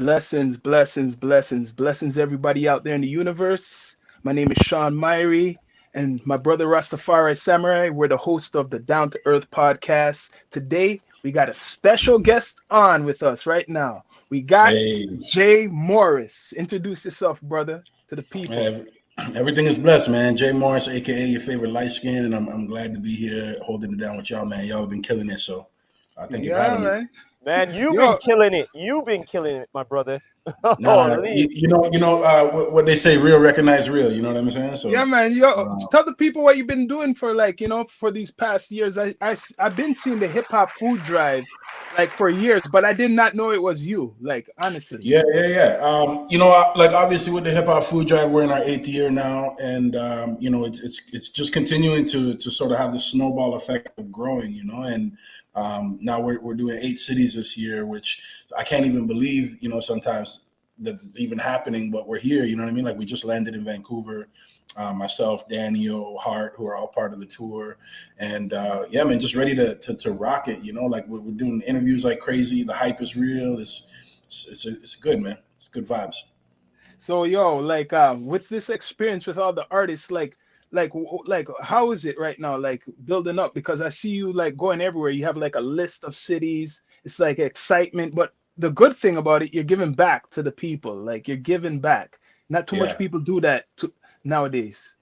Blessings, blessings, blessings, blessings, everybody out there in the universe. My name is Shawn Myrie, and my brother Rastafari Samurai. We're the host of the Down to Earth podcast. Today, we got a special guest on with us right now. We got Hey, Jay Morris. Introduce yourself, brother, to the people. ev- everything is blessed, man. Jay Morris, aka your favorite light skin, and I'm glad to be here holding it down with y'all, man. Y'all have been killing it, so thank you for Yeah, having me. man. Man, you've been Yo, killing it. You've been killing it, my brother. Nah, Holy. what they say, real recognize real. You know what I'm saying? yeah, So, man. Yo, uh, tell the people what you've been doing for for these past years. I've been seeing the hip hop food drive like for years, but I did not know it was you. Like honestly. yeah. Like obviously with the hip hop food drive, we're in our eighth year now, and it's just continuing to sort of have this snowball effect of growing, and now we're doing 8 cities this year, which I can't even believe, sometimes that's even happening, but we're here. You know what I mean? Like we just landed in Vancouver. Myself, Daniel, Hart, who are all part of the tour, and yeah, man, just ready to rock it. Like we're doing interviews like crazy. The hype is real. It's good, man. It's good vibes. So yo, with this experience with all the artists, like how is it right now? Like building up because I see you like going everywhere. You have like a list of cities. It's like excitement, but the good thing about it, you're giving back to the people. Like you're giving back. Not too much Yeah, people do that nowadays.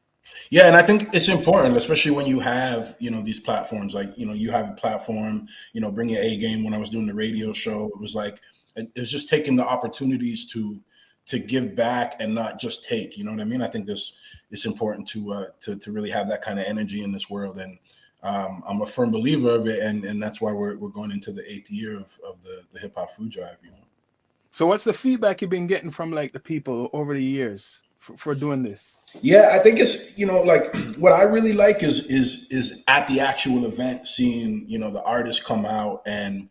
yeah, and I think it's important, especially when you have these platforms. Like you have a platform. Bring your A game. When I was doing the radio show, it was like it was just taking the opportunities to give back and not just take. You know what I mean? I think this it's important to really have that kind of energy in this world, and I'm a firm believer of it, and that's why we're going into the eighth year of the hip hop food drive. So what's the feedback you've been getting from like the people over the years for doing this? Yeah, I think it's like what I really like is at the actual event, seeing the artists come out and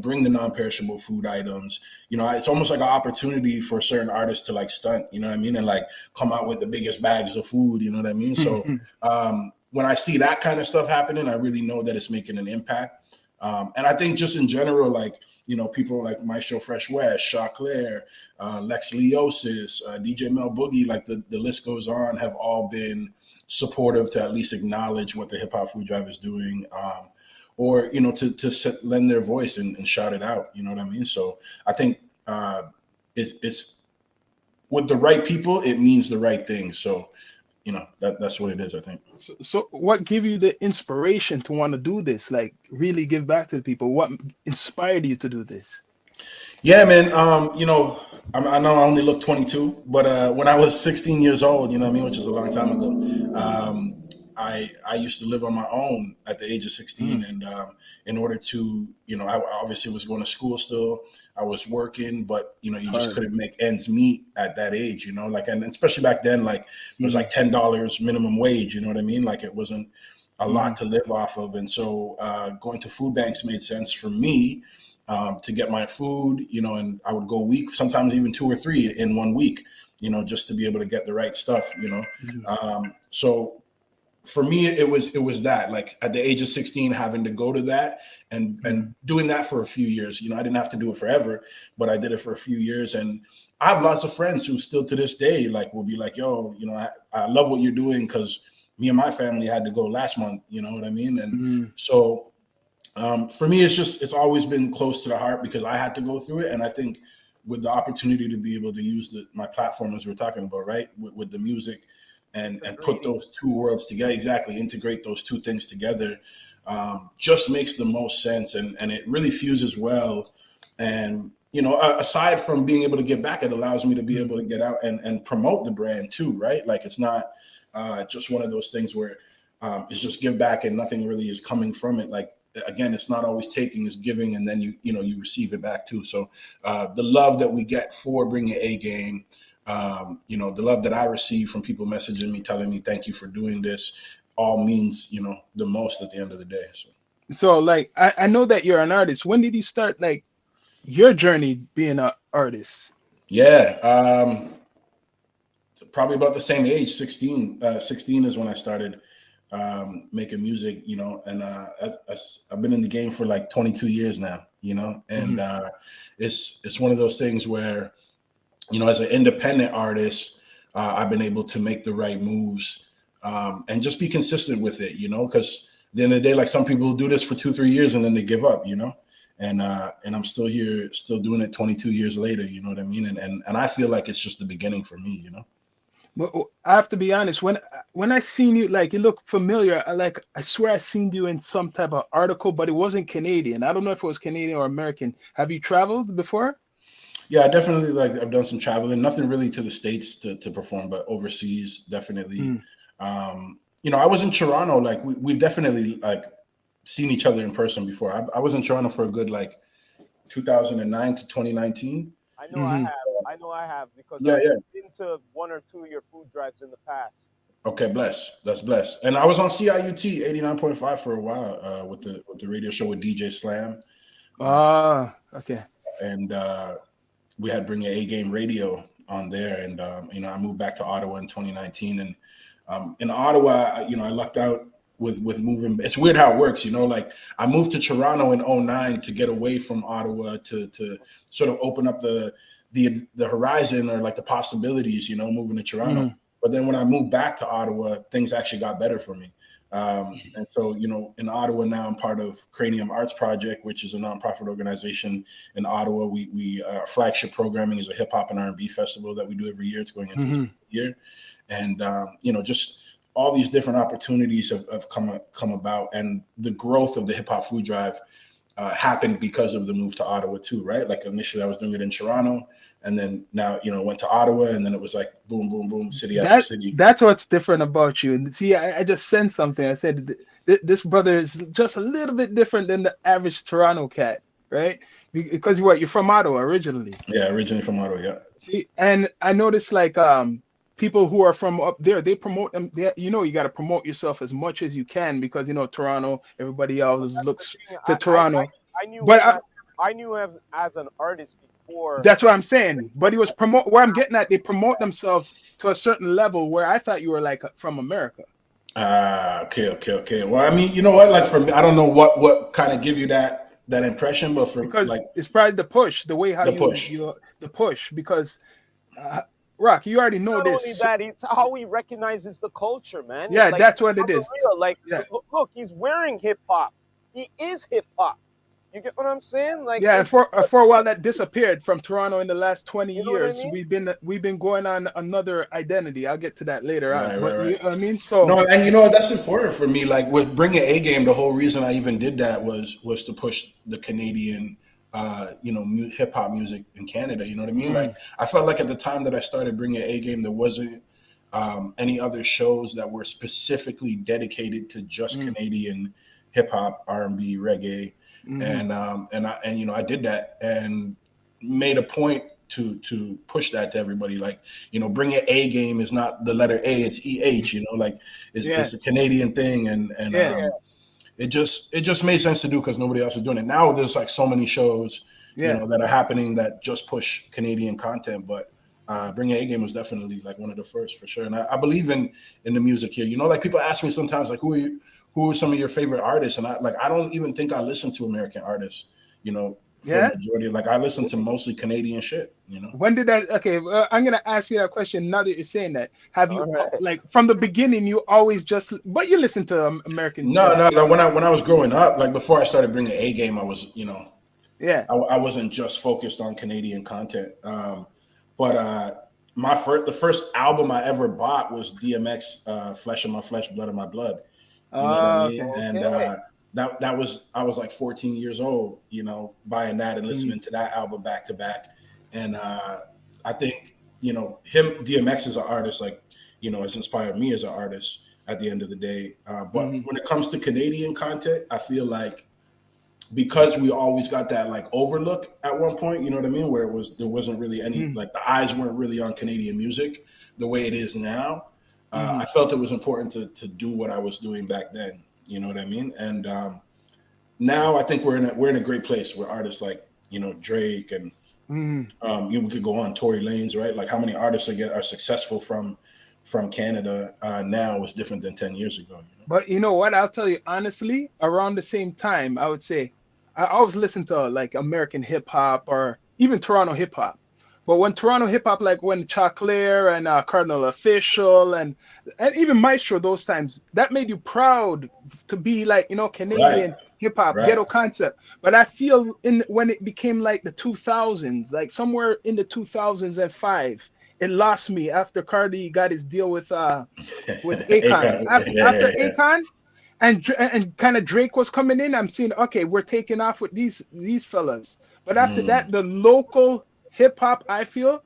bring the non-perishable food items. It's almost like an opportunity for certain artists to like stunt, you know what I mean, and like come out with the biggest bags of food, you know what I mean. So when I see that kind of stuff happening, I really know that it's making an impact. And I think just in general, like people like Maestro Fresh West, Shaw Claire, Lex Leosis, DJ Mel Boogie, like the list goes on, have all been supportive to at least acknowledge what the hip hop food drive is doing. Or to lend their voice and shout it out. You know what I mean? So I think it's with the right people, it means the right thing. So that's what it is. I think. So what gave you the inspiration to want to do this? Like really give back to the people? What inspired you to do this? Yeah, man. I know I only look 22, but when I was 16 years old, you know what I mean, which is a long time ago, I used to live on my own at the age of 16, Mm, and in order to, I obviously was going to school still. I was working, but you just hard. couldn't make ends meet at that age, like, and especially back then, like it was Mm, like $10 minimum wage. You know what I mean? Like it wasn't a lot mm, to live off of, and so going to food banks made sense for me to get my food, and I would go weeks, sometimes even 2 or 3 in one week, just to be able to get the right stuff, mm, So for me, it was that, like at the age of 16, having to go to that and mm. doing that for a few years. I didn't have to do it forever, but I did it for a few years. And I have lots of friends who still to this day, like will be like, yo, I love what you're doing because me and my family had to go last month, you know what I mean? And Mm. so for me, it's always been close to the heart because I had to go through it. And I think with the opportunity to be able to use my platform, as we're talking about, right, with the music and put Agreed. those two worlds together, exactly, integrate those two things together, just makes the most sense. And it really fuses well. And, aside from being able to get back, it allows me to be able Mm. to get out and promote the brand too, right? Like it's not just one of those things where it's just give back and nothing really is coming from it. Like, again, it's not always taking, it's giving, and then you receive it back too. So the love that we get for bringing A game, the love that I receive from people messaging me, telling me thank you for doing this, all means the most at the end of the day. So So like I know that you're an artist. When did you start like your journey being an artist? yeah, probably about the same age, 16. 16 is when I started making music, and I've been in the game for like 22 years now. and it's one of those things where, as an independent artist, I've been able to make the right moves, and just be consistent with it, because at the end of the day, like some people do this for 2-3 years and then they give up, and I'm still here, still doing it 22 years later, you know what I mean? And I feel like it's just the beginning for me. But I have to be honest. When I seen you, like you look familiar. I swear I seen you in some type of article, but it wasn't Canadian. I don't know if it was Canadian or American. Have you traveled before? Yeah, I definitely, like, I've done some traveling, nothing really to the States to perform, but overseas, definitely. Mm. I was in Toronto, like we definitely like seen each other in person before. I was in Toronto for a good like 2009 to 2019. I know I Hmm. have. I know I have because Yeah, I've yeah. been to one or two of your food drives in the past. Okay, bless. That's blessed. And I was on CIUT 89.5 for a while, with the radio show with DJ Slam, Ah, okay. and we had Bring Your A Game Radio on there, and I moved back to Ottawa in 2019, and in Ottawa, I lucked out with moving. It's weird how it works, like I moved to Toronto in '09 to get away from Ottawa, to sort of open up the horizon, or like the possibilities, moving to Toronto. Mm. But then when I moved back to Ottawa, things actually got better for me. And so, in Ottawa now, I'm part of Cranium Arts Project, which is a nonprofit organization in Ottawa. We our flagship programming is a hip hop and R&B festival that we do every year. It's going into its Hmm. year, and just all these different opportunities have come about, and the growth of the hip hop food drive happened because of the move to Ottawa too, right? Like initially, I was doing it in Toronto, and then now went to Ottawa, and then it was like boom, boom, boom, city after That city. that's what's different about you. And see, I just sensed something. I said this brother is just a little bit different than the average Toronto cat, right? Because you're from Ottawa originally. Yeah, originally from Ottawa. Yeah. See, and I noticed like people who are from up there, they promote them. You got to promote yourself as much as you can because Toronto, everybody But else that's the looks thing. to Toronto. I knew But him I knew him as an artist before. that's what I'm saying. But he was promote where I'm getting at. They promote themselves to a certain level where I thought you were like from America. Okay. Well, I mean, you know what? Like for me, I don't know what kind of give you that impression, but for Because like it's probably the push, the way how the push. you the push. Because uh, Rock, you already know Not only this. that, it's how he recognizes the culture, man. Yeah, Like that's what on it the is. real, like Yeah, look, he's wearing hip hop. He is hip hop. You get what I'm saying? Like yeah. And it, for a while that disappeared from Toronto in the last 20 you know what I years. mean? We've been going on another identity. I'll get to that later on. Right, right, But right. you know what I mean? No, So and that's important for me. Like with bringing A Game, the whole reason I even did that was to push the Canadian, hip hop music in Canada. You know what I mean? Like mm, I felt like at the time that I started bringing A Game, there wasn't any other shows that were specifically dedicated to just mm, Canadian hip hop, R&B, reggae, mm, and I did that and made a point to push that to everybody. Like, bring your A game is not the letter A, it's EH. Like yeah, it's a Canadian thing, and yeah, it just made sense to do because nobody else is doing it. Now there's like so many shows, yeah. that are happening that just push Canadian content, but. Bring Your A Game was definitely like one of the first for sure, and I believe in the music here. Like people ask me sometimes like who are some of your favorite artists, and I don't even think I listen to American artists. For a Yeah. majority, like I listen to mostly Canadian shit. When did that? Okay, I'm gonna ask you that question now that you're saying that. Have you All right. like from the beginning? You always just, but you listen to American. No, no, no. When I was growing up, like before I started bringing A Game, I was Yeah. I wasn't just focused on Canadian content. But the first album I ever bought was DMX, "Flesh of My Flesh, Blood of My Blood." You know what I mean? Okay. And Okay. that was I was like 14 years old, buying that and Mm, listening to that album back to back. And I think him DMX as an artist, like has inspired me as an artist at the end of the day. But mm, when it comes to Canadian content, I feel like because we always got that like overlook at one point, you know what I mean, where there wasn't really any, mm, like the eyes weren't really on Canadian music the way it is now. I mm, felt it was important to do what I was doing back then. You know what I mean? And now I think we're in a great place where artists like Drake and mm. we could go on Tory Lanez, right? Like how many artists are successful from Canada now is different than 10 years ago. But you know what? I'll tell you honestly. Around the same time, I would say I always listen to like American hip hop or even Toronto hip hop. But when Toronto hip hop, like when Choclair and Cardinal Official and even Maestro, those times that made you proud to be like Right, Canadian hip hop right. ghetto concept. But I feel in when it became like the 2000s, like somewhere in the 2005, it lost me after Cardi got his deal with Akon. Akon, After yeah. Akon and kind of Drake was coming in, I'm seeing okay, we're taking off with these fellas. But after Mm, that, the local hip hop, I feel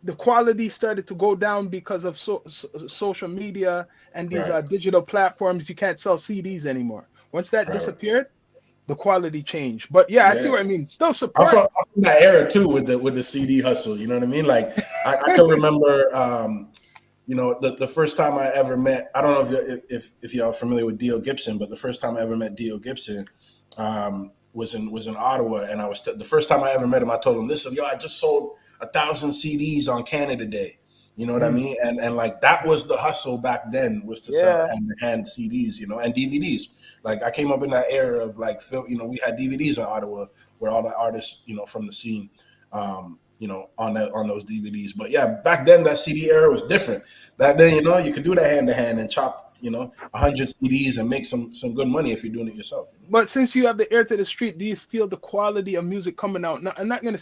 the quality started to go down because of social media and these right. digital platforms. You can't sell CDs anymore. Once that Right. disappeared, the quality changed. But yeah, I see Yeah. what I mean. Still I'm support. from that era too with the CD hustle. You know what I mean? Like I can remember, the first time I ever met. I don't know if y'all are familiar with Dio Gibson, but the first time I ever met Dio Gibson was in Ottawa, and the first time I ever met him. I told him, "Listen, yo, I just sold 1,000 CDs on Canada Day." You know what I Mm. mean? And like that was the hustle back then, was to sell Yeah. hand CDs, and DVDs. Like I came up in that era of like film. We had DVDs in Ottawa where all the artists, from the scene, on those DVDs. But yeah, back then that CD era was different. Back then, you could do that hand to hand and chop, 100 CDs and make some good money if you're doing it yourself. But since you have the ear to the street, do you feel the quality of music coming out? Now, I'm not gonna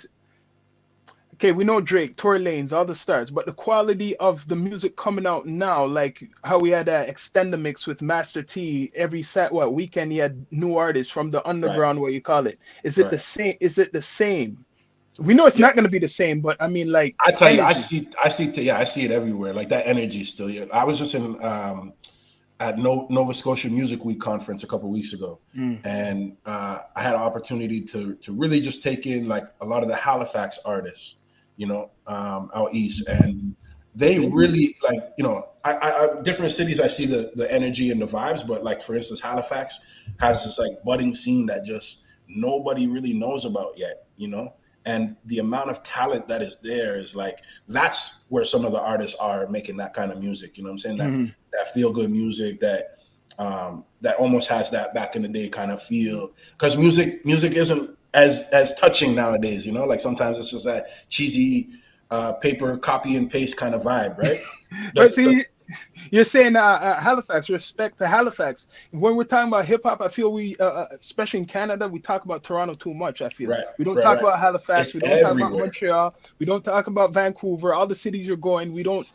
okay, we know Drake, Tory Lanez, all the stars, but the quality of the music coming out now, like how we had that extender mix with Master T every weekend, he had new artists from the Right, underground, what you call it. Is it the right. same? Is it the same? We know it's Yeah, not going to be the same, but I mean, like I tell you, energy. yeah, I see it everywhere. Like that energy still. Yeah. I was just in at Nova Scotia Music Week conference a couple of weeks ago, Mm. and I had an opportunity to really just take in like a lot of the Halifax artists, out east, and they Okay. really like different cities. I see the energy and the vibes, but like for instance, Halifax has this like budding scene that just nobody really knows about yet, and the amount of talent that is there is like that's where some of the artists are making that kind of music. You know what I'm saying? Mhm. That feel good music that almost has that back in the day kind of feel, because music isn't as touching nowadays. Like sometimes it's just that cheesy paper copy and paste kind of vibe, right? But Does see, you're saying Halifax, respect to Halifax. When we're talking about hip hop, I feel especially in Canada, we talk about Toronto too much. I feel right, we don't right, talk right. about Halifax, we It's don't talk about everywhere. Montreal, we don't talk about Vancouver, all the cities you're going. We don't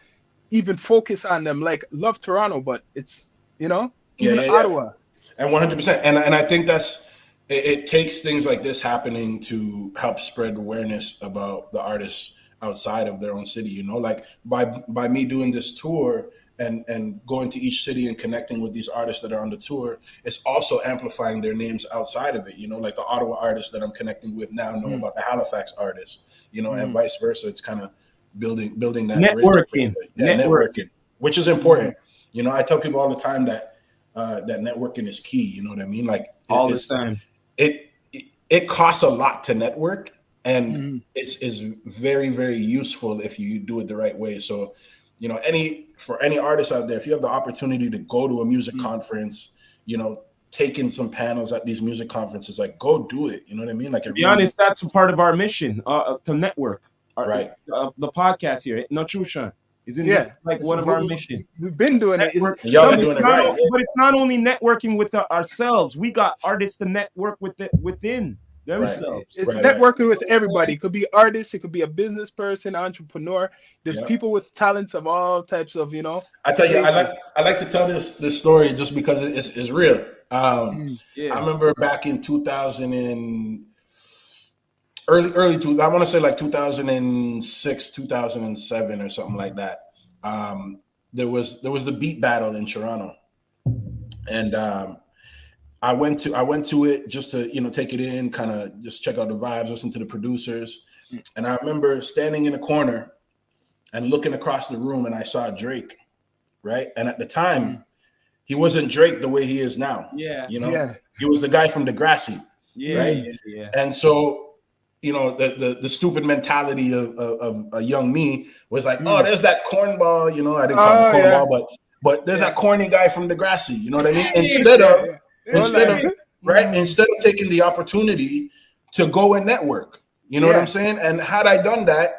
even focus on them. Like love Toronto, but it's Yeah, even yeah, yeah. Ottawa. And 100%. And I think it takes things like this happening to help spread awareness about the artists outside of their own city. Like by me doing this tour and going to each city and connecting with these artists that are on the tour, it's also amplifying their names outside of it. Like the Ottawa artists that I'm connecting with now know Mm, about the Halifax artists, and mm, vice versa. It's kind of building that bridge. Networking, Yeah, networking, networking which is mm. important. I tell people all the time that networking is key. You know what I mean? Like all the time. it costs a lot to network, and Mm, it's very very useful if you do it the right way. So, any artist out there, if you have the opportunity to go to a music mm. conference, take in some panels at these music conferences, like go do it. You know what I mean? Like To it be really honest, that's a part of our mission to network. right. The podcast here, not true, Shawn. Isn't Yeah, this like one of our mission? we've been doing it. Network, And y'all Some been doing it not, right. but it's not only networking with ourselves. We got artists to network within Right, themselves. it's right, right. networking with everybody. It could be artists, it could be a business person, entrepreneur. There's Yeah. people with talents of all types of I tell you, places. I like to tell this story just because it's real. Mm, I Yeah, remember back in 2000 and early two. I want to say like 2006, 2007, or something like that. There was the beat battle in Toronto, and I went to it just to take it in, kind of just check out the vibes, listen to the producers, mm, and I remember standing in a corner and looking across the room, and I saw Drake, right, and at the mm. time he wasn't Drake the way he is now. yeah, Yeah. He was the guy from Degrassi, yeah, right? Mm, yeah. And so, the stupid mentality of a young me was like, oh, mm. there's that cornball. I didn't call him a Oh yeah, cornball, but there's yeah, that corny guy from Degrassi. You know what I mean? Hey, Instead yeah, of yeah. Don't instead lie. of right? Instead of taking the opportunity to go and network. You know what I'm saying? And had I done that,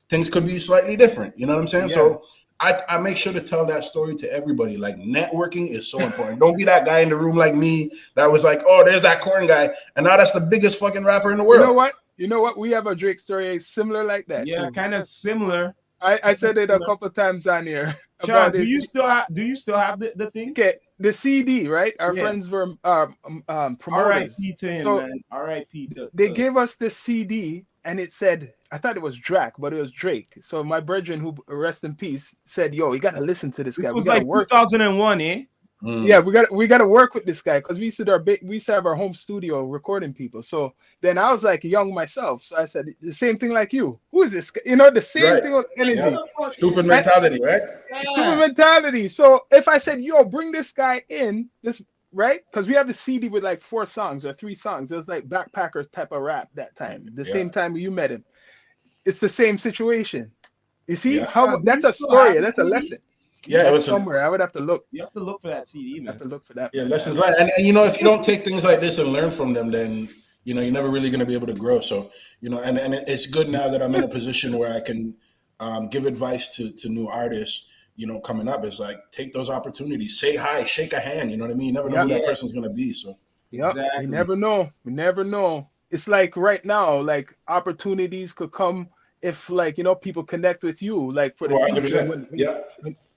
things could be slightly different. You know what I'm saying? Yeah. So I make sure to tell that story to everybody. Like, networking is so important. Don't be that guy in the room like me that was like, oh, there's that corn guy. And now that's the biggest fucking rapper in the You know world. what? You know what? We have a Drake story similar like that. Yeah, Too. kind of similar. I said it a couple of times on here Shawn, about this. do you still have the thing? Okay, the CD, right? Our Yeah. friends were promoters. R.I.P. to him, So man. R.I.P. to they gave us the CD, and it said, I thought it was Drac, but it was Drake. So my brethren, who rest in peace, said, "Yo, you gotta listen to this guy. This was We gotta like work." 2001, eh? Yeah, we gotta work with this guy because we used to have our home studio recording people. So then I was like young myself, so I said the same thing like you. Who is this guy? You know, the same thing with energy. Stupid mentality, right? Stupid mentality. So if I said, "Yo, bring this guy in," this right? Because we have the CD with like 4 songs or 3 songs. It was like backpackers type of rap that time. The same time you met him. It's the same situation. You see how that's a story. That's a lesson. Yeah, it was somewhere. I would have to look. You have to look for that CD, man. I have to look for that. Yeah, lessons learned. And you know, if you don't take things like this and learn from them, then you know you're never really going to be able to grow. So you know, and it's good now that I'm in a position where I can give advice to new artists. You know, coming up, is like take those opportunities, say hi, shake a hand. You know what I mean? You never know who that person's going to be. So We never know. We never know. It's like right now, like opportunities could come if, like, you know, people connect with you, like for the future.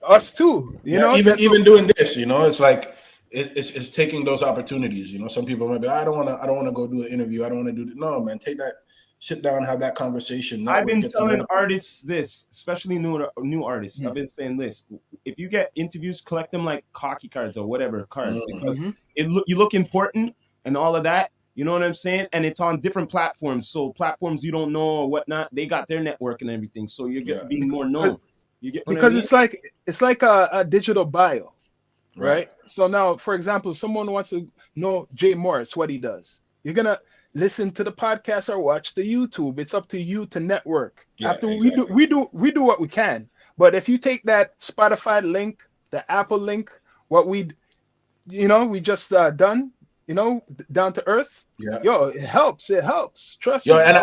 Us too, you know. Even doing this, you know, it's like it's taking those opportunities. You know, some people might be, I don't want to go do an interview. I don't want to do that. No, man, take that, sit down, have that conversation. I've been telling artists this, especially new artists. I've been saying this: if you get interviews, collect them like hockey cards or whatever cards, because you look important and all of that. You know what I'm saying? And it's on different platforms. So platforms you don't know or whatnot, they got their network and everything. So you're being more known. You get because I mean? it's like a digital bio, right? So now, for example, someone wants to know Jay Morris, what he does. You're gonna listen to the podcast or watch the YouTube. It's up to you to network. After we do what we can. But if you take that Spotify link, the Apple link, what we just done, you know, down to earth. Yeah. Yo, it helps. Trust me. Yo, and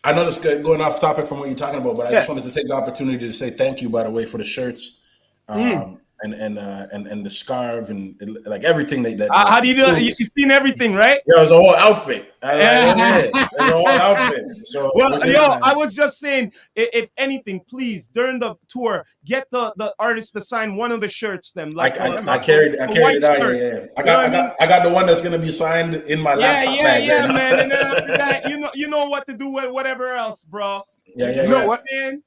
I know this is going off topic from what you're talking about, but I just wanted to take the opportunity to say thank you, by the way, for the shirts, and the scarf and like everything that. How do you do? You've seen everything, right? Yeah, it was a whole outfit. It was a whole outfit. So, I was just saying, if anything, please during the tour, get the artist to sign one of the shirts. Then, like I carried it out. Yeah. I got the one that's gonna be signed in my laptop bag. Yeah, man. And then after that, you know what to do with whatever else, bro. Yeah. You know what, man?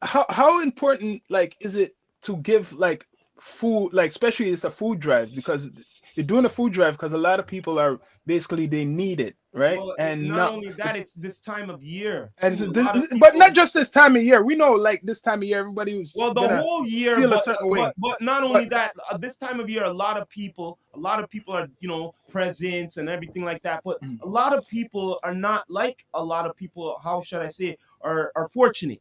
How important, like, is it to give like food, like especially it's a food drive, because you're doing a food drive because a lot of people are basically they need it, right? Well, and not only that, it's this time of year. But not just this time of year. We know, like, this time of year, everybody was the whole year feel a certain way. But not only that, this time of year, a lot of people are, you know, presents and everything like that. But a lot of people are not like a lot of people. How should I say? Are fortunate.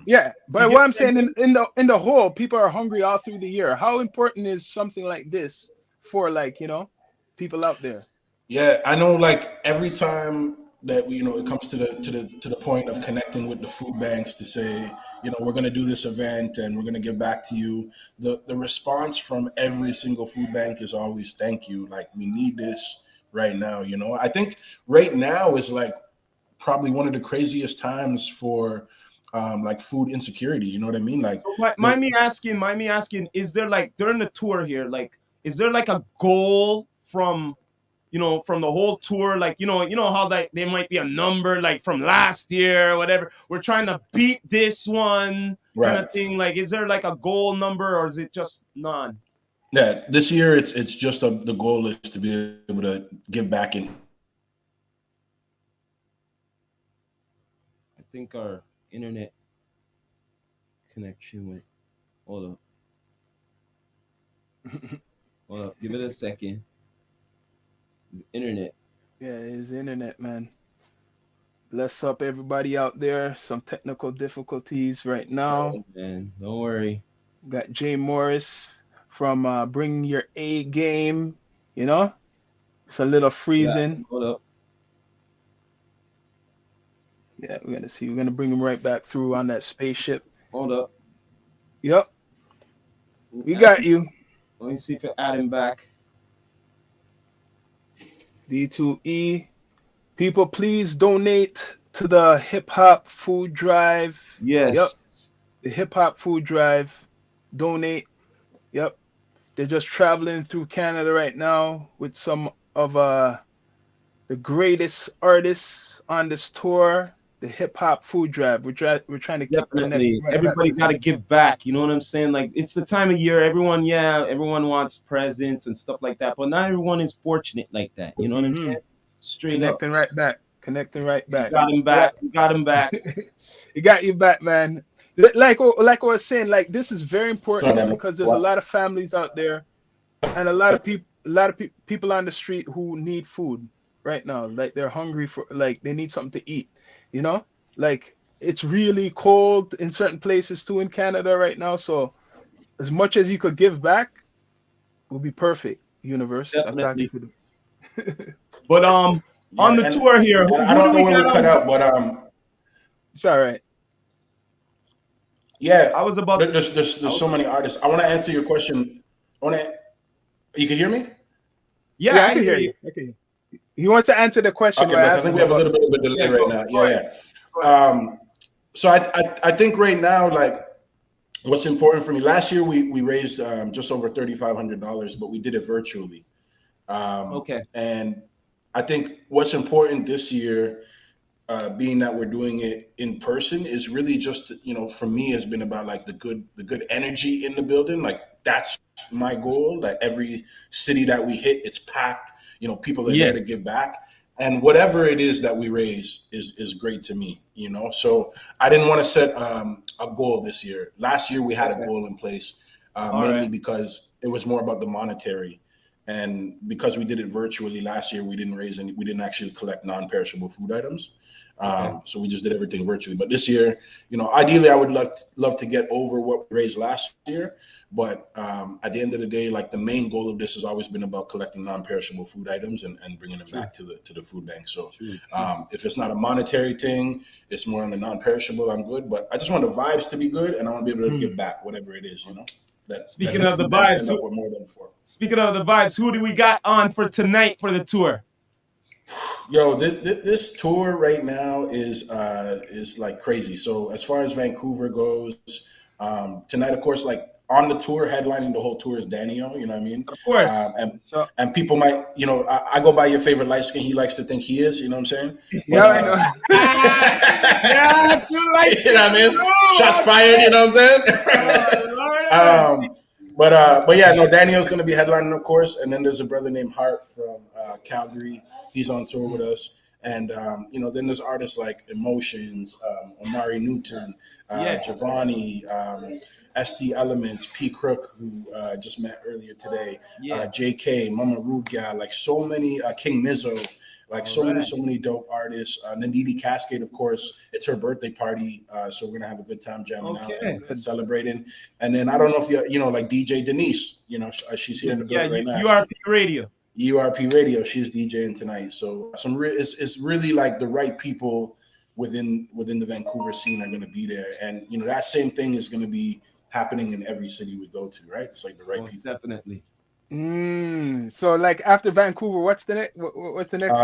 Yeah, but what I'm saying, in the whole, people are hungry all through the year. How important is something like this for, like, you know, people out there? Yeah, I know. Like every time that you know it comes to the point of connecting with the food banks to say, you know, we're going to do this event and we're going to give back to you. The response from every single food bank is always thank you. Like, we need this right now. You know, I think right now is like probably one of the craziest times for like food insecurity. You know what I mean? Like, so mind me asking, is there, like, during the tour here, like, is there like a goal from, you know, from the whole tour, like, you know how like there might be a number like from last year or whatever, we're trying to beat this one kind of thing? Like, is there like a goal number, or is it just none? Yeah, this year it's just the goal is to be able to give back in. I think our internet connection went. Hold up, give it a second. Internet. Yeah, it's internet, man. Bless up everybody out there. Some technical difficulties right now. Oh, man, don't worry. Got Jay Morris from Bring Your A Game, you know. It's a little Yeah. freezing. Hold up. Yeah, we're gonna see. We're gonna bring him right back through on that spaceship. Hold up. Yep, we got you. Let me see if I add him back. D2E. People, please donate to the hip hop food drive. Yep, Yes. the hip hop food drive. Donate. Yep, they're just traveling through Canada right now with some of the greatest artists on this tour. The hip hop food drive. We're trying to keep connecting Definitely. right back Everybody to got this. to give back. You know what I'm saying? Like, it's the time of year. Everyone wants presents and stuff like that. But not everyone is fortunate like that. You know what I'm Hmm. saying? Straight up. Connecting right back. Connecting right You back. got him Yeah, back. You got him back. he got you back, man. Like I was saying, like this is very Sorry, important man. because there's a What? lot of families out there and a lot of people on the street who need food right now. Like they're hungry for, like they need something to eat. You know, like it's really cold in certain places too in Canada right now. So as much as you could give back will be perfect. Universe, I'm talking Definitely. to the. But on Yeah, the and tour here, I who do don't know we when we got cut on? out, but It's all right. yeah, I was about. there's so many artists. I want to answer your question. I want to. You can hear me? Yeah, Yeah, I I can hear hear you. you. I can hear you. You want to answer the question Okay, by but I think asking we have a about. little bit of a delay Yeah, right go, now. go ahead. Yeah, Go ahead. yeah. So I think right now, like what's important for me. Last year we raised just over $3,500, but we did it virtually. Okay. And I think what's important this year, being that we're doing it in person, is really just for me has been about like the good energy in the building. Like that's my goal. That every city that we hit, it's packed. People are there to Yes. give back, and whatever it is that we raise is great to me. So I didn't want to set a goal this year. Last year we had a Okay. goal in place, All mainly right. because it was more about the monetary. And because we did it virtually last year, we didn't raise any. We didn't actually collect non-perishable food items. Okay. So we just did everything virtually. But this year, ideally, I would love to get over what we raised last year. But at the end of the day, like the main goal of this has always been about collecting non-perishable food items and bringing them True. back to the food bank. So True. if it's not a monetary thing, it's more on the non-perishable. I'm good, but I just want the vibes to be good, and I want to be able to Hmm. give back whatever it is. That Speaking the of the food banks vibes, end up with more than before. who do we got on for tonight for the tour? Yo, this tour right now is like crazy. So as far as Vancouver goes, tonight, of course, like on the tour, headlining the whole tour is Daniel. You know what I mean? Of course. And So and people might, I go by your favorite light skin. He likes to think he is. You know what I'm saying? yeah, But I know. Yeah, you like you know what I mean? Shots fired. You know what I'm saying? um, but yeah, no, Daniel's going to be headlining, of course, and then there's a brother named Hart from Calgary. He's on tour with us, and then there's artists like Emotions, Omari Newton, Yeah. Giovanni, ST Elements, P Crook, who just met earlier today, Yeah. JK, Mama Rugia, like so many, King Mizzo. Like All so many, right. so many dope artists. Nandini Cascade, of course, it's her birthday party, so we're gonna have a good time jamming out Okay. and celebrating. And then I don't know if like DJ Denise, she's here in the Yeah. building right now. URP Radio. URP Radio, she's DJing tonight. So it's really like the right people within the Vancouver scene are gonna be there, and that same thing is gonna be happening in every city we go to, right? It's like the right Most people. definitely. So like after Vancouver, what's the next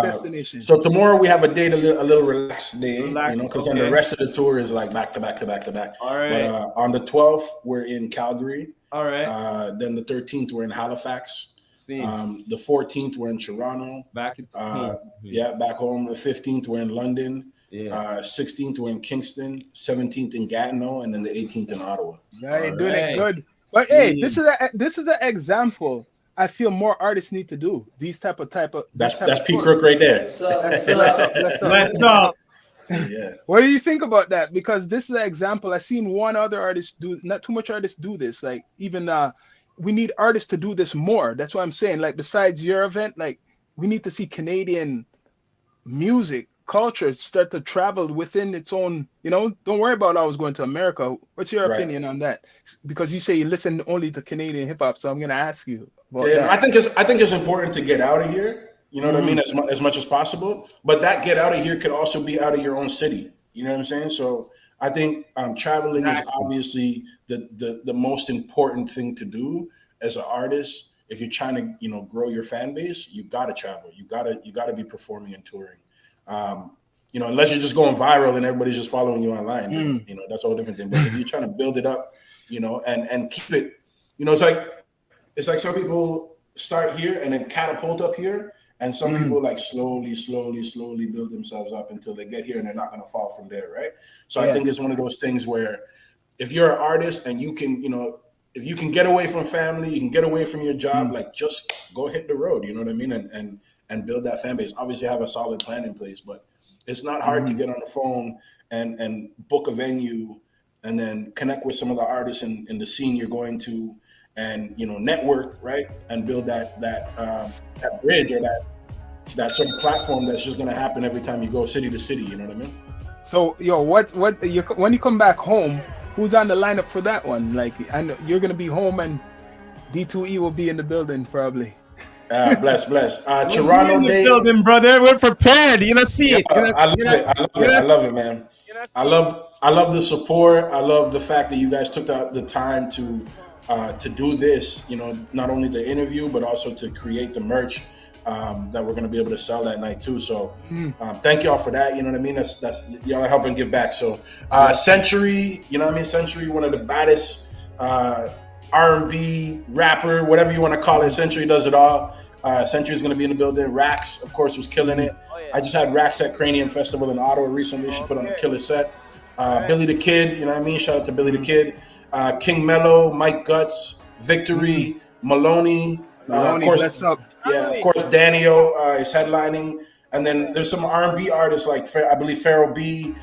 destination? So tomorrow we have a date, a little relaxed day, Relax. because then the Okay. rest of the tour is like back to back to back to back. All But right. on the 12th, we're in Calgary. All right. Then the 13th, we're in Halifax. See. The 14th, we're in Toronto. Back into home. Yeah, back home. The 15th, we're in London. Yeah. 16th, we're in Kingston. 17th in Gatineau, and then the 18th in Ottawa. Yeah, you're All doing it right. good. But hey, See. this is an example. I feel more artists need to do these type of That's of P tours. Crook right there. Bless up, bless up. Let's go. Yeah. What do you think about that? Because this is an example. I've seen one other artist do. Not too much artists do this. Like even we need artists to do this more. That's what I'm saying. Like besides your event, like we need to see Canadian music culture start to travel within its own. Don't worry about I was going to America. What's your Right. opinion on that? Because you say you listen only to Canadian hip hop, so I'm gonna ask you about Yeah, that. I think it's important to get out of here. You know what I mean? As much as possible. But that get out of here could also be out of your own city. You know what I'm saying? So I think traveling is obviously the most important thing to do as an artist. If you're trying to, you know, grow your fan base, you got to travel. You got to be performing and touring. You know, unless you're just going viral and everybody's just following you online, you know, that's a whole different thing. But if you're trying to build it up, you know, and keep it, you know, it's like some people start here and then catapult up here, and some people like slowly build themselves up until they get here, and they're not going to fall from there, right? So I think it's one of those things where if you're an artist and you can, you know, if you can get away from family, you can get away from your job, like just go hit the road, you know what I mean, and build that fan base. Obviously, have a solid plan in place, but it's not hard to get on the phone and book a venue, and then connect with some of the artists in the scene you're going to, and, you know, network, right, and build that bridge or that sort of platform that's just going to happen every time you go city to city. You know what I mean? So, yo, when you come back home, who's on the lineup for that one? Like, I know you're gonna be home, and D2E will be in the building probably. Bless. Toronto in the date. building, brother. We're prepared. You know, see it. I love it, man. I love the support. I love the fact that you guys took the time to do this. You know, not only the interview, but also to create the merch that we're gonna be able to sell that night too. So thank y'all for that. You know what I mean? That's y'all are helping give back. So Century, you know what I mean? Century, one of the baddest R&B rapper, whatever you want to call it. Century does it all. Century is going to be in the building. Rax, of course, was killing it. I just had Rax at Cranium Festival in Ottawa recently. She put on a killer set. Billy the Kid, you know what I mean? Shout out to Billy the Kid. King Mello, Mike Guts, Victory, Maloney. Of course, of course, Danio is headlining. And then there's some R&B artists like I believe Pharoah B.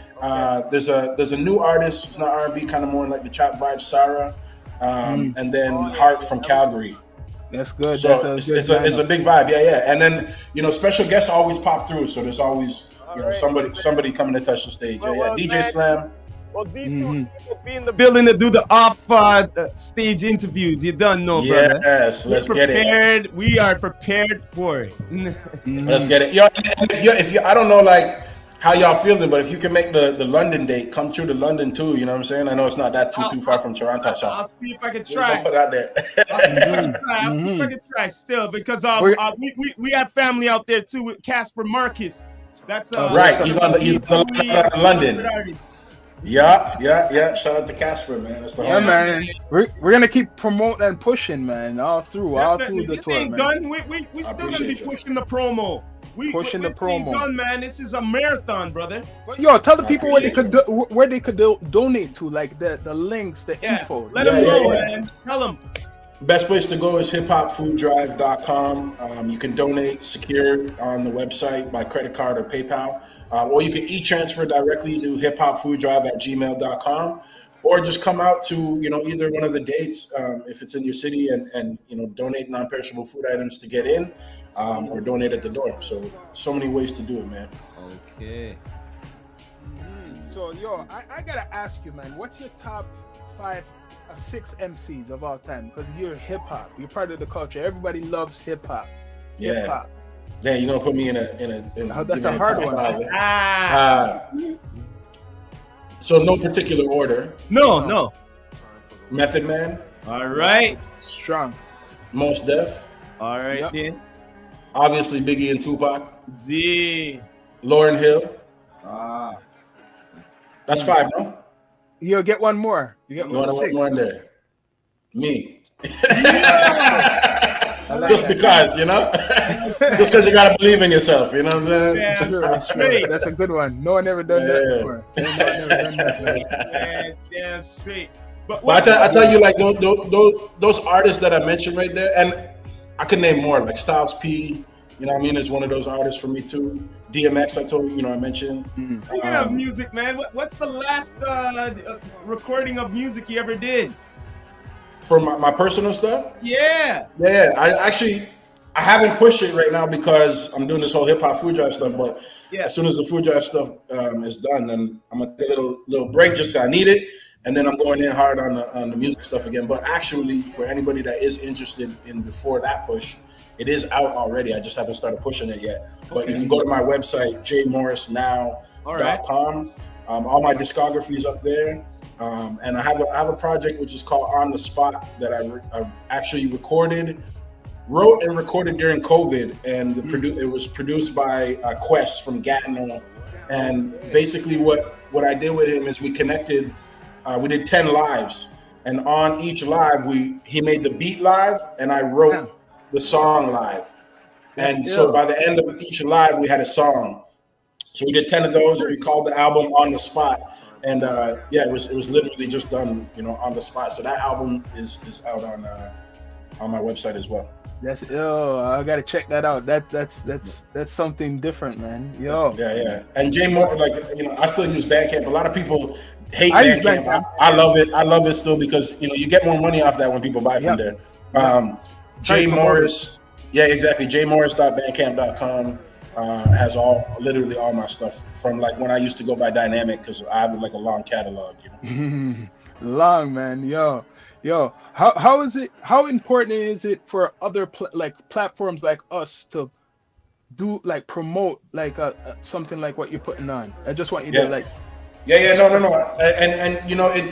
There's a new artist. It's not R&B, kind of more like the trap vibe, Sarah. And then Hart from Calgary. That's good. So it's a big vibe, yeah. And then, you know, special guests always pop through, so there's always, you know, somebody coming to touch the stage. Yeah. DJ Slam. Well, D2 will be in the Building to do the off stage interviews. You done know, brother. Yes, let's get it. We are prepared for it. Let's get it. Yo, if you, I don't know, like, how y'all feeling, but if you can make the London date, come through to London too, you know what I'm saying? I know it's not that too far from Toronto, so I'll see if I can try. Put it out there. I'll see if I can try still, because we have family out there too with Casper Marcus. That's right. He's on the London. Yeah. Shout out to Casper, man. That's the homie. Man. We're gonna keep promoting and pushing, man, all through the tour, ain't man. Done. We still gonna be pushing the promo. Pushing the promo. Done, man. This is a marathon, brother. But yo, tell the people where they could donate to, like the links, the info. Let them know, man. Tell them. Best place to go is hiphopfooddrive.com. You can donate secured on the website by credit card or PayPal, or you can e-transfer directly to hiphopfooddrive@gmail.com, or just come out to, you know, either one of the dates if it's in your city, and you know, donate non-perishable food items to get in. Or donate at the door. So many ways to do it, man. Okay. So, yo, I gotta ask you, man, what's your top 6 MCs of all time? Because you're hip hop, you're part of the culture. Everybody loves hip hop. Yeah. Hip hop. Yeah, you're gonna put me in a that's a hard one. So no particular order. No. Method Man. All right. Strong. Mos Def. All right, then. Obviously, Biggie and Tupac. Z. Lauryn Hill. That's 5, no? You'll get one more. You get one more in there. Me. Just because, you know? Just because you got to believe in yourself, you know what I'm saying? That's a good one. No one ever done that before. Damn straight. But I tell you, like, those artists that I mentioned right there, and I could name more, like Styles P, you know what I mean, is one of those artists for me too. DMX, I told you, I mentioned. Speaking of music, man, what's the last recording of music you ever did? For my personal stuff? Yeah. I haven't pushed it right now because I'm doing this whole hip hop food drive stuff, but as soon as the food drive stuff is done, then I'm gonna take a little break just so I need it. And then I'm going in hard on the music stuff again. But actually, for anybody that is interested in before that push, It is out already. I just haven't started pushing it yet. But you can go to my website, jmorrisnow.com. All my discography is up there. And I have a project which is called On the Spot that I actually wrote and recorded during COVID, and it was produced by Quest from Gatineau. And basically what I did with him is we connected, we did 10 lives, and on each live he made the beat live and I wrote the song live. And so by the end of each live we had a song. So we did 10 of those, and we called the album On the Spot. And it was literally just done, on the spot. So that album is out on my website as well. That's I gotta check that out. That's something different, man. Yo. Yeah. And Jay Moore, I still use Bandcamp. A lot of people hate Bandcamp. I love it. I love it still because you get more money off that when people buy from there. Jay Morris. Yeah, exactly. jmorris.bandcamp.com. Has literally all my stuff from when I used to go by Dynamic, because I have a long catalog. Long, man. Yo, how is it? How important is it for other platforms like us to do promote something like what you're putting on? I just want you to no. And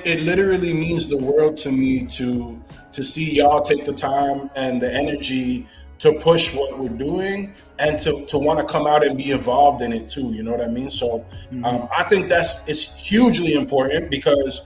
it literally means the world to me to see y'all take the time and the energy to push what we're doing and to want to come out and be involved in it too. You know what I mean? So I think it's hugely important, because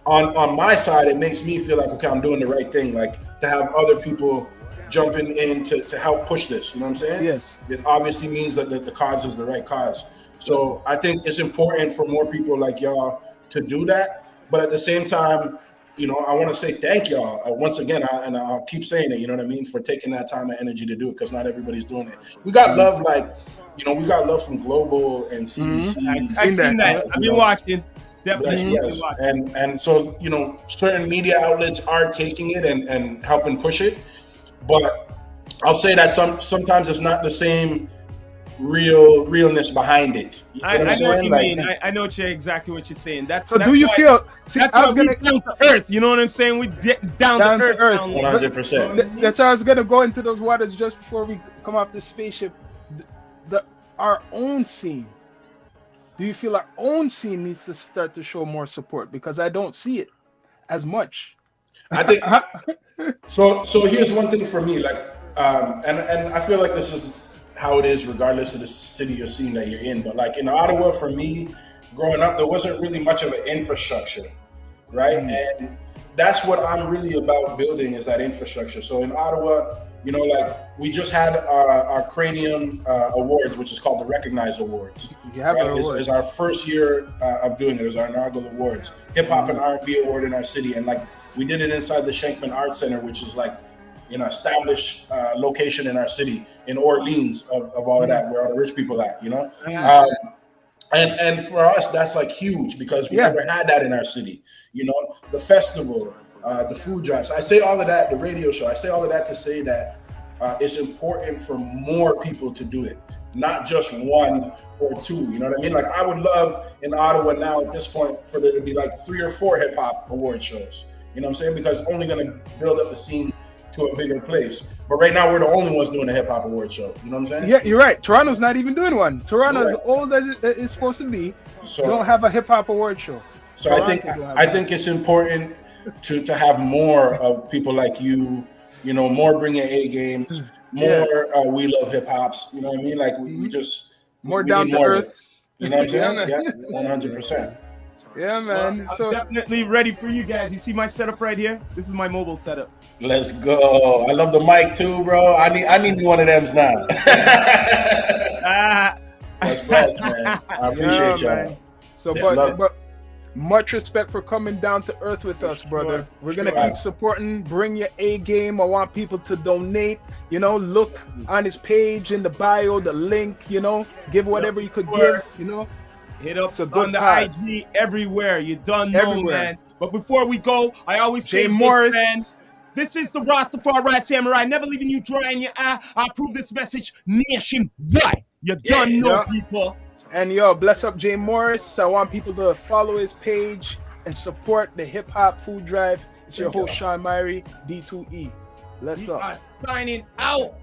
on my side, it makes me feel like, okay, I'm doing the right thing. To have other people jumping in to help push this, you know what I'm saying? Yes. It obviously means that the cause is the right cause. So I think it's important for more people like y'all to do that. But at the same time, I want to say thank y'all once again, and I'll keep saying it, you know what I mean, for taking that time and energy to do it, because not everybody's doing it. We got love, we got love from Global and CBC. I've seen that. I've been watching. Definitely. Yes. And so, certain media outlets are taking it and helping push it. But I'll say that sometimes it's not the same realness behind it. I know what you mean. I know exactly what you're saying. So do you feel? See, that's why we down to earth. You know what I'm saying? We down to earth. 100%. That's why I was gonna go into those waters just before we come off this spaceship. Our own scene. Do you feel our own scene needs to start to show more support? Because I don't see it as much. I think so. Here's one thing for me, and I feel like this is how it is regardless of the city or scene that you're in. But in Ottawa, for me, growing up, there wasn't really much of an infrastructure, right? And that's what I'm really about building, is that infrastructure. So in Ottawa, we just had our Cranium Awards, which is called the Recognize Awards. It's our first year of doing it. It was our inaugural awards, hip hop and R&B award in our city, and we did it inside the Schenkman Arts Center, which is established location in our city, in Orleans of all of that, where all the rich people at, and for us that's huge, because we never had that in our city. The festival, the food drives. I say all of that, the radio show. I say all of that to say that it's important for more people to do it, not just one or two. You know what I mean? I would love in Ottawa now at this point for there to be 3 or 4 hip hop award shows. You know what I'm saying? Because it's only going to build up the scene to a bigger place. But right now we're the only ones doing a hip hop award show. You know what I'm saying? Yeah, you're right. Toronto's not even doing one. Toronto's as old as it's supposed to be. So they don't have a hip hop award show. So I think it's important to have more of people like you, more bring your A games, more we love hip hops. You know what I mean? We just more down to earth. You know what I'm saying? Yeah, 100%. Yeah, man. I'm definitely ready for you guys. You see my setup right here? This is my mobile setup. Let's go. I love the mic too, bro. I need one of them now. That's blessed, man. I appreciate y'all. Man. So, but much respect for coming down to earth with us, brother. We're gonna keep supporting. Bring your A game. I want people to donate. Look on his page in the bio, the link. Give whatever you could give. Hit up on the IG everywhere. You done know, man. But before we go, I always say, Morris, man, this is the Rastafari Samurai, never leaving you dry in your eye. I approve this message nationwide. You done know, people. And bless up Jay Morris. I want people to follow his page and support the Hip Hop Food Drive. It's your host, Shawn Myrie, D2E. Bless up. Signing out.